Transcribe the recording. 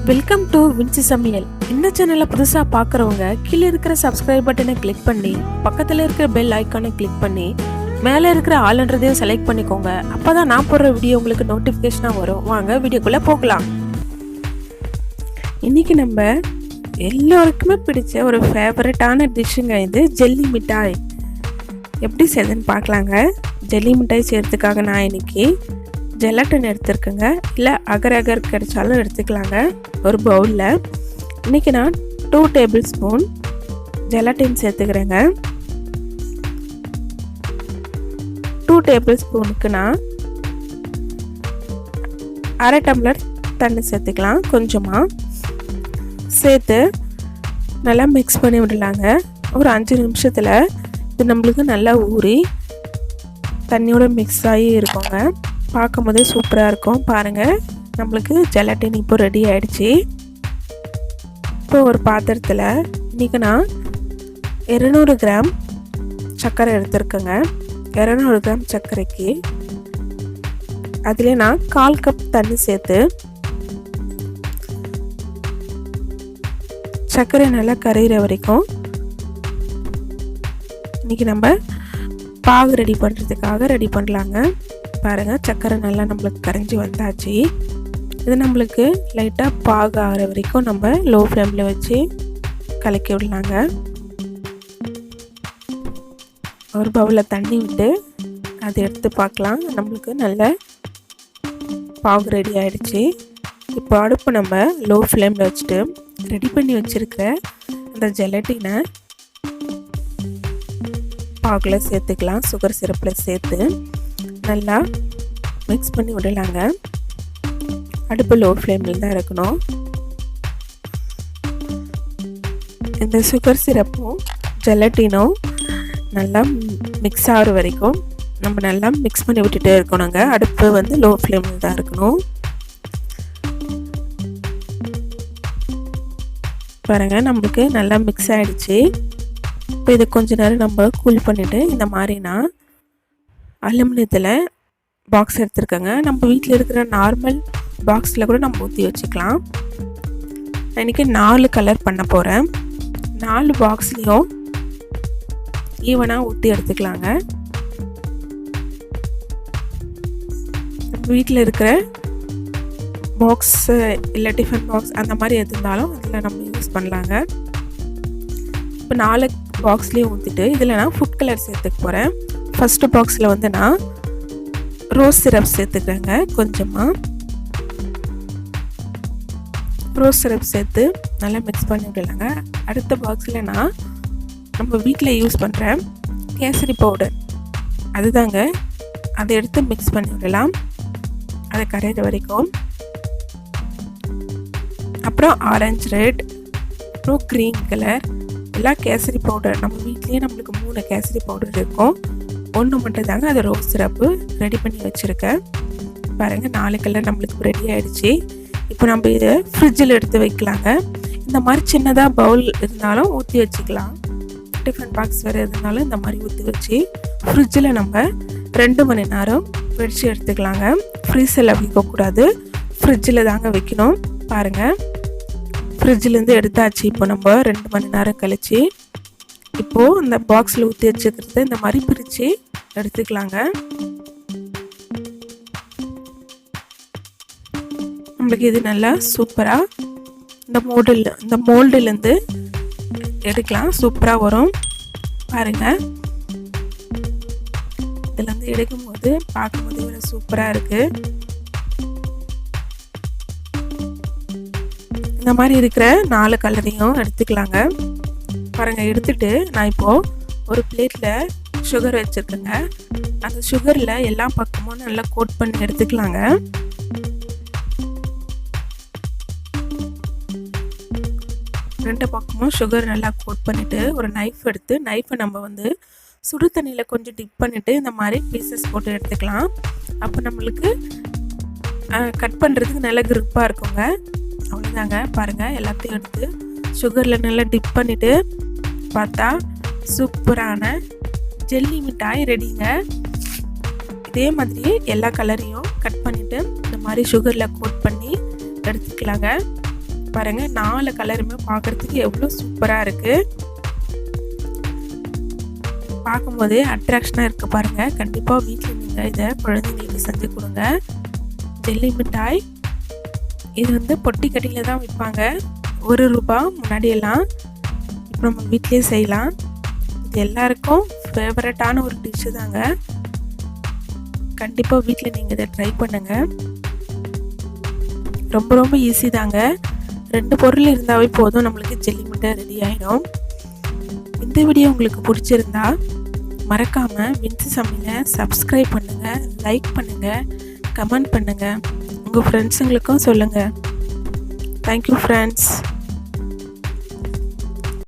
Welcome to Vinci சமையல். இந்த சேனலை புதுசாக பார்க்குறவங்க கீழே இருக்கிற சப்ஸ்கிரைப் பட்டனை கிளிக் பண்ணி பக்கத்தில் இருக்கிற பெல் ஐக்கானை கிளிக் பண்ணி மேலே இருக்கிற ஆளுன்றதையும் செலக்ட் பண்ணிக்கோங்க. அப்போ தான் நான் போடுற வீடியோ உங்களுக்கு நோட்டிஃபிகேஷனாக வரும். வாங்க வீடியோக்குள்ளே போகலாம். இன்றைக்கி நம்ம எல்லோருக்குமே பிடிச்ச ஒரு ஃபேவரட்டான டிஷ்ஷுங்க இது ஜெல்லி மிட்டாய். எப்படி செய்யுதுன்னு பார்க்கலாங்க. ஜெல்லி மிட்டாய் செய்கிறதுக்காக நான் இன்றைக்கி ஜெலட்டின் எடுத்துருக்கேங்க, இல்லை அகர் அகர் கிடைச்சாலும் எடுத்துக்கலாங்க. ஒரு பவுலில் இன்றைக்கி நான் 2 டேபிள் ஸ்பூன் ஜெலட்டின் சேர்த்துக்கிறேங்க. 2 டேபிள் ஸ்பூனுக்கு நான் அரை டம்ளர் தண்ணி சேர்த்துக்கலாம். கொஞ்சமாக சேர்த்து நல்லா மிக்ஸ் பண்ணி விடலாங்க. ஒரு 5 நிமிஷத்தில் இது நம்மளுக்கு நல்லா ஊறி தண்ணியோட மிக்ஸ் ஆகி இருக்குங்க. பார்க்கும் போதே சூப்பராக இருக்கும். பாருங்கள், நம்மளுக்கு ஜெலட்டின் இப்போ ரெடி ஆகிடுச்சி. இப்போ ஒரு பாத்திரத்தில் இன்றைக்கி நான் 200 கிராம் சர்க்கரை எடுத்துருக்கேங்க. 200 கிராம் சர்க்கரைக்கு அதில் நான் 1/4 கப் தண்ணி சேர்த்து சர்க்கரை நல்லா கரையிற வரைக்கும் இன்றைக்கி நம்ம பாகு ரெடி பண்ணுறதுக்காக ரெடி பண்ணலாங்க. பாருங்கள், சர்க்கரை நல்லா நம்மளுக்கு கரைஞ்சி வந்தாச்சு. இது நம்மளுக்கு லைட்டாக பாகு ஆகிற வரைக்கும் நம்ம லோ ஃப்ளேமில் வச்சு கலக்கி விடலாங்க. ஒரு பவுலில் தண்ணி விட்டு அதை எடுத்து பார்க்கலாம். நம்மளுக்கு நல்ல பாகு ரெடி ஆகிடுச்சு. இப்போ அடுப்பு நம்ம லோ ஃப்ளேமில் வச்சுட்டு ரெடி பண்ணி வச்சுருக்கிற அந்த ஜெலட்டினை பாகில் சேர்த்துக்கலாம். சுகர் சிரப்பில் சேர்த்து நல்லா மிக்ஸ் பண்ணி விடலாங்க. அடுப்பு லோ ஃப்ளேமில் தான் இருக்கணும். இந்த சுகர் சிரப்பும் ஜெலட்டினும் நல்லா மிக்ஸ் ஆகிற வரைக்கும் நம்ம நல்லா மிக்ஸ் பண்ணி விட்டுட்டே இருக்கணுங்க. அடுப்பு வந்து லோ ஃப்ளேமில் தான் இருக்கணும். பாருங்கள், நம்மளுக்கு நல்லா மிக்ஸ் ஆகிடுச்சு. இப்போ இது கொஞ்ச நேரம் நம்ம கூல் பண்ணிவிட்டு இந்த மாதிரி நான் அலுமினியத்தில் பாக்ஸ் எடுத்துருக்கேங்க. நம்ம வீட்டில் இருக்கிற நார்மல் பாக்ஸில் கூட நம்ம ஊற்றி வச்சுக்கலாம். இன்றைக்கி 4 கலர் பண்ண போகிறேன். 4 பாக்ஸ்லேயும் ஈவனாக ஊற்றி எடுத்துக்கலாங்க. நம்ம வீட்டில் இருக்கிற பாக்ஸு இல்லை டிஃபன் பாக்ஸ் அந்த மாதிரி எது இருந்தாலும் அதில் நம்ம யூஸ் பண்ணலாங்க. இப்போ 4 பாக்ஸ்லேயும் ஊற்றிட்டு இதில் நான் ஃபுட் கலர் சேர்த்துக்க போகிறேன். ஃபஸ்ட்டு பாக்ஸில் வந்து நான் ரோஸ் சிரப் சேர்த்துக்கிறேங்க. கொஞ்சமாக ரோஸ் சிரப் சேர்த்து நல்லா மிக்ஸ் பண்ணி விடலாங்க. அடுத்த பாக்ஸில் நான் நம்ம வீட்டில் யூஸ் பண்ணுற கேசரி பவுடர் அதுதாங்க, அதை எடுத்து மிக்ஸ் பண்ணி விடலாம். அதை கரையிற வரைக்கும். அப்புறம் ஆரஞ்சு ரெட், அப்புறம் க்ரீன் கலர் எல்லாம் கேசரி பவுடர். நம்ம வீட்லேயே நம்மளுக்கு 3 கேசரி பவுடர் இருக்கும். 1 மட்டும் தாங்க அது ரோஸ் சிரப்பு ரெடி பண்ணி வச்சுருக்கேன். பாருங்கள், 4 கலர் நம்மளுக்கு ரெடி ஆகிடுச்சு. இப்போ நம்ம இதை ஃப்ரிட்ஜில் எடுத்து வைக்கலாங்க. இந்த மாதிரி சின்னதாக பவுல் இருந்தாலும் ஊற்றி வச்சுக்கலாம். டிஃபன் பாக்ஸ் வேறு இருந்தாலும் இந்த மாதிரி ஊற்றி வச்சு ஃப்ரிட்ஜில் நம்ம 2 மணி நேரம் வச்சு எடுத்துக்கலாங்க. ஃப்ரீசரில் வைக்கக்கூடாது, ஃப்ரிட்ஜில் தாங்க வைக்கணும். பாருங்கள், ஃப்ரிட்ஜிலேருந்து எடுத்தாச்சு. இப்போ நம்ம 2 மணி நேரம் கழிச்சு இப்போது இந்த பாக்ஸில் ஊற்றி வச்சுக்கிறது இந்த மாதிரி பிரித்து எடுத்துக்கலாங்க. நம்மளுக்கு இது நல்லா சூப்பராக இந்த மோல்டுலேருந்து எடுக்கலாம். சூப்பராக வரும். பாருங்கள், இதுலேருந்து எடுக்கும்போது பார்க்கும்போது இவ்வளோ சூப்பராக இருக்குது. இந்த மாதிரி இருக்கிற 4 கலரையும் எடுத்துக்கலாங்க. பாருங்கள், எடுத்துகிட்டு நான் இப்போது ஒரு பிளேட்டில் சுகர் வச்சுருக்கேங்க. அந்த சுகரில் எல்லா பக்கமும் நல்லா கோட் பண்ணி எடுத்துக்கலாங்க. ரெண்டு பக்கமும் சுகர் நல்லா கோட் பண்ணிவிட்டு ஒரு நைஃப் எடுத்து நைஃபை நம்ம வந்து சுடு தண்ணியில் கொஞ்சம் டிப் பண்ணிவிட்டு இந்த மாதிரி பீசஸ் போட்டு எடுத்துக்கலாம். அப்போ நம்மளுக்கு கட் பண்ணுறதுக்கு நல்லா கிரிப்பாக இருக்குங்க. அவ்வளோதாங்க. பாருங்கள், எல்லாத்தையும் எடுத்து சுகரில் நல்லா டிப் பண்ணிவிட்டு பார்த்தா சூப்பரான ஜெல்லி மிட்டாய் ரெடிங்க. இதே மாதிரி எல்லா கலரையும் கட் பண்ணிவிட்டு இந்த மாதிரி சுகரில் கோட் பண்ணி எடுத்துக்கலாங்க. பாருங்கள் 4 கலருமே பார்க்குறதுக்கு எவ்வளோ சூப்பராக இருக்குது. பார்க்கும்போதே அட்ராக்ஷனாக இருக்குது பாருங்கள். கண்டிப்பாக வீட்டில் நீங்கள் இதை குழந்தைங்களுக்கு செஞ்சு கொடுங்க. ஜெல்லி மிட்டாய் இது வந்து பொட்டி கடையில் தான் விற்பாங்க. ₹1 முன்னாடியெல்லாம். இப்போ நம்ம வீட்டிலே செய்யலாம். இது எல்லாருக்கும் ஃபேவரட்டான ஒரு டிஷ்ஷு தாங்க. கண்டிப்பாக வீட்டில் நீங்கள் இதை ட்ரை பண்ணுங்கள். ரொம்ப ரொம்ப ஈஸி தாங்க. 2 பொருள் இருந்தாவே போதும், நம்மளுக்கு ஜெல்லி மிட்டாய் ரெடி ஆகிடும். இந்த வீடியோ உங்களுக்கு பிடிச்சிருந்தா மறக்காமல் வின்சி சமையலை சப்ஸ்கிரைப் பண்ணுங்கள், லைக் பண்ணுங்கள், கமெண்ட் பண்ணுங்கள், உங்கள் ஃப்ரெண்ட்ஸுங்களுக்கும் சொல்லுங்கள். Thank you friends.